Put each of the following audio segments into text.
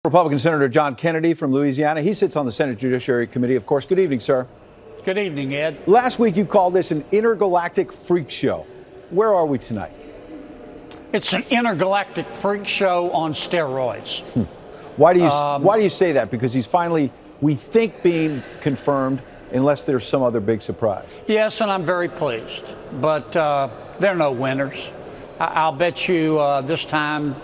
Republican Senator John Kennedy from Louisiana. He sits on the Senate Judiciary Committee, of course. Good evening, sir. Good evening, Ed. Last week you called this an intergalactic freak show. Where are we tonight? It's an intergalactic freak show on steroids. Why do you say that? Because he's finally, we think, being confirmed, unless there's some other big surprise. Yes, and I'm very pleased. But there are no winners. I'll bet you this time,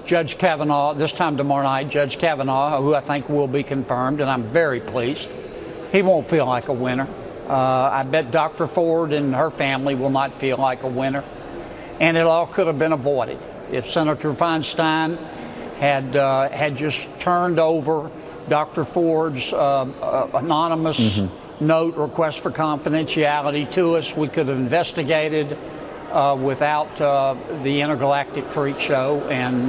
Judge Kavanaugh, this time tomorrow night, Judge Kavanaugh, who I think will be confirmed, and I'm very pleased, he won't feel like a winner. I bet Dr. Ford and her family will not feel like a winner. And it all could have been avoided if Senator Feinstein had just turned over Dr. Ford's anonymous note request for confidentiality to us. We could have investigated without the intergalactic freak show, and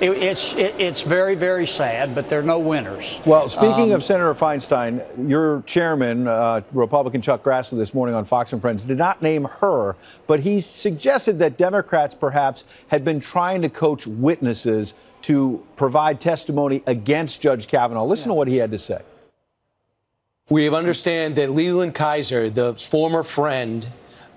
it's very, very sad, but there are no winners. Well, speaking of Senator Feinstein, your chairman, Republican Chuck Grassley, this morning on Fox and Friends, did not name her, but he suggested that Democrats perhaps had been trying to coach witnesses to provide testimony against Judge Kavanaugh. Listen to what he had to say. We understand that Leland Kaiser, the former friend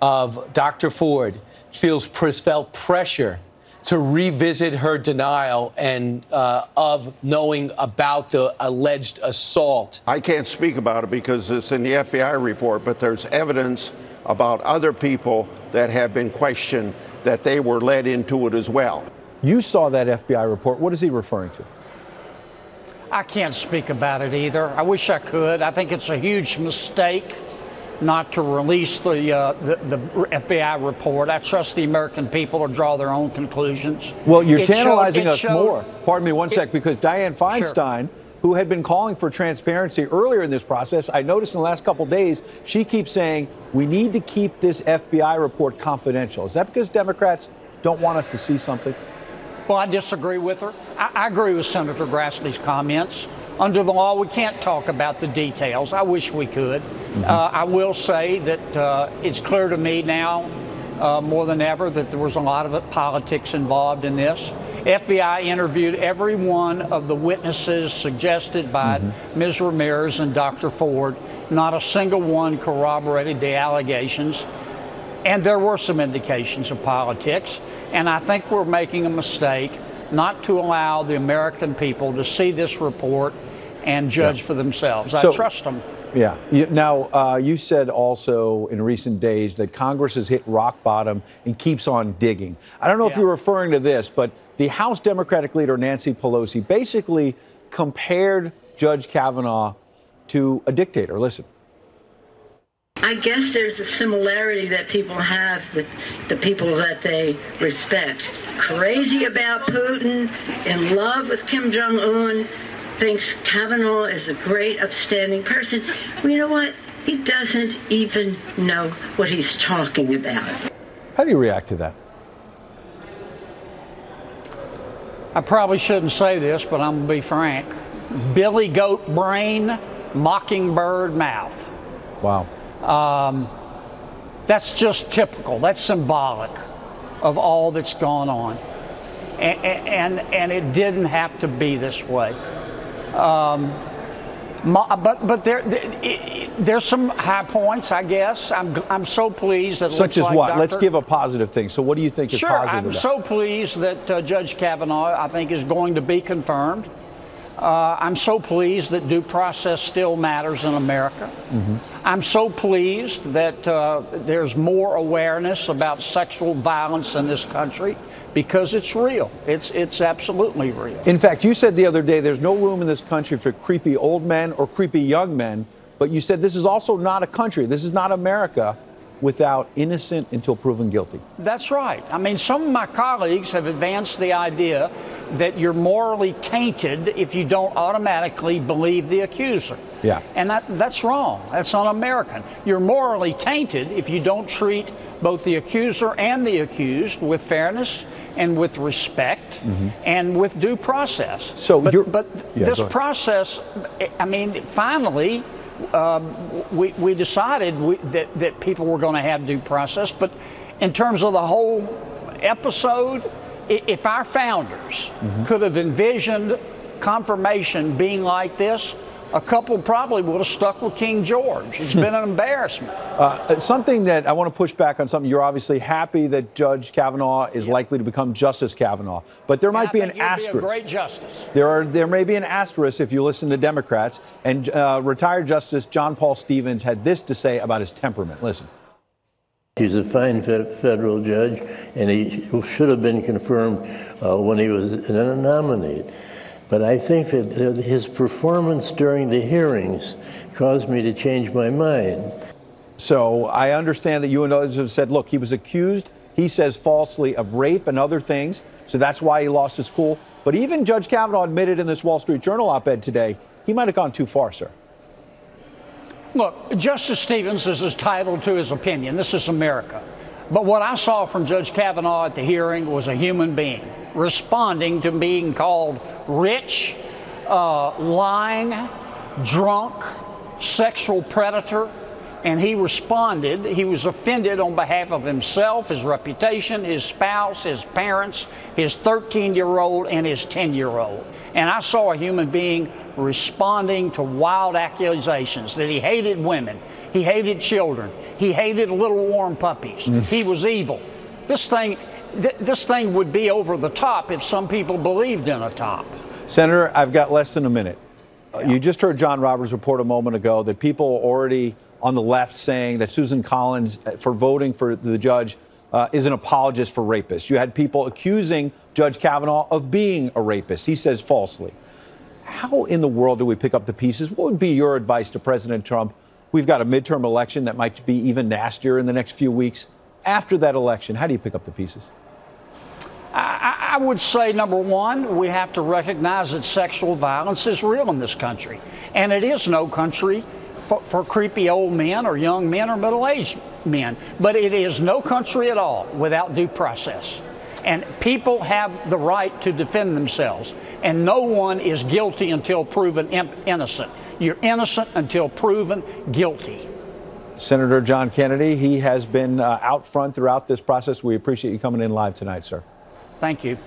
of Dr. Ford, felt pressure to revisit her denial and of knowing about the alleged assault. I can't speak about it because it's in the FBI report, but there's evidence about other people that have been questioned that they were led into it as well. You saw that FBI report. What is he referring to? I can't speak about it either. I wish I could. I think it's a huge mistake not to release the FBI report. I trust the American people to draw their own conclusions. Well, you're tantalizing us more. Pardon me one sec, because Dianne Feinstein, who had been calling for transparency earlier in this process, I noticed in the last couple of days, she keeps saying, we need to keep this FBI report confidential. Is that because Democrats don't want us to see something? Well, I disagree with her. I agree with Senator Grassley's comments. Under the law, we can't talk about the details. I wish we could. I will say that it's clear to me now, more than ever, that there was a lot of politics involved in this. FBI interviewed every one of the witnesses suggested by Ms. Ramirez and Dr. Ford. Not a single one corroborated the allegations. And there were some indications of politics. And I think we're making a mistake not to allow the American people to see this report and judge for themselves. I trust them. Yeah. Now, you said also in recent days that Congress has hit rock bottom and keeps on digging. I don't know if you're referring to this, but the House Democratic leader, Nancy Pelosi, basically compared Judge Kavanaugh to a dictator. Listen. I guess there's a similarity that people have with the people that they respect. Crazy about Putin, in love with Kim Jong-un, thinks Kavanaugh is a great, upstanding person. Well, you know what? He doesn't even know what he's talking about. How do you react to that? I probably shouldn't say this, but I'm going to be frank. Billy Goat brain, mockingbird mouth. Wow. That's just typical. That's symbolic of all that's gone on. And it didn't have to be this way. But there's some high points, I guess. I'm so pleased that such as like what? Let's give a positive thing. So what do you think is positive? I'm so pleased that Judge Kavanaugh, I think, is going to be confirmed. I'm so pleased that due process still matters in America. I'm so pleased that there's more awareness about sexual violence in this country because it's real. It's absolutely real. In fact, you said the other day there's no room in this country for creepy old men or creepy young men, but you said this is also not a country. This is not America without innocent until proven guilty. That's right. I mean, some of my colleagues have advanced the idea that you're morally tainted if you don't automatically believe the accuser. Yeah. And that's wrong. That's un-American. You're morally tainted if you don't treat both the accuser and the accused with fairness and with respect and with due process. So this process, I mean, finally, we decided that people were going to have due process, but in terms of the whole episode, if our founders could have envisioned confirmation being like this, a couple probably would have stuck with King George. It's been an embarrassment. Something that I want to push back on, something you're obviously happy that Judge Kavanaugh is likely to become Justice Kavanaugh, but there might be an asterisk. Be a great justice. There may be an asterisk if you listen to Democrats. And retired Justice John Paul Stevens had this to say about his temperament. Listen. He's a fine federal judge, and he should have been confirmed when he was nominated. But I think that his performance during the hearings caused me to change my mind. So I understand that you and others have said, look, he was accused, he says falsely, of rape and other things. So that's why he lost his cool. But even Judge Kavanaugh admitted in this Wall Street Journal op-ed today, he might have gone too far, sir. Look, Justice Stevens is entitled to his opinion. This is America. But what I saw from Judge Kavanaugh at the hearing was a human being responding to being called rich, lying, drunk, sexual predator. And he responded. He was offended on behalf of himself, his reputation, his spouse, his parents, his 13-year-old, and his 10-year-old. And I saw a human being responding to wild accusations that he hated women, he hated children, he hated little warm puppies, he was evil. This thing would be over the top if some people believed in a top. Senator, I've got less than a minute. You just heard John Roberts report a moment ago that people are already on the left saying that Susan Collins, for voting for the judge, is an apologist for rapists. You had people accusing Judge Kavanaugh of being a rapist. He says falsely. How in the world do we pick up the pieces? What would be your advice to President Trump? We've got a midterm election that might be even nastier in the next few weeks. After that election, how do you pick up the pieces? I would say, number one, we have to recognize that sexual violence is real in this country. And it is no country for creepy old men or young men or middle-aged men. But it is no country at all without due process. And people have the right to defend themselves. And no one is guilty until proven innocent. You're innocent until proven guilty. Senator John Kennedy, he has been out front throughout this process. We appreciate you coming in live tonight, sir. Thank you.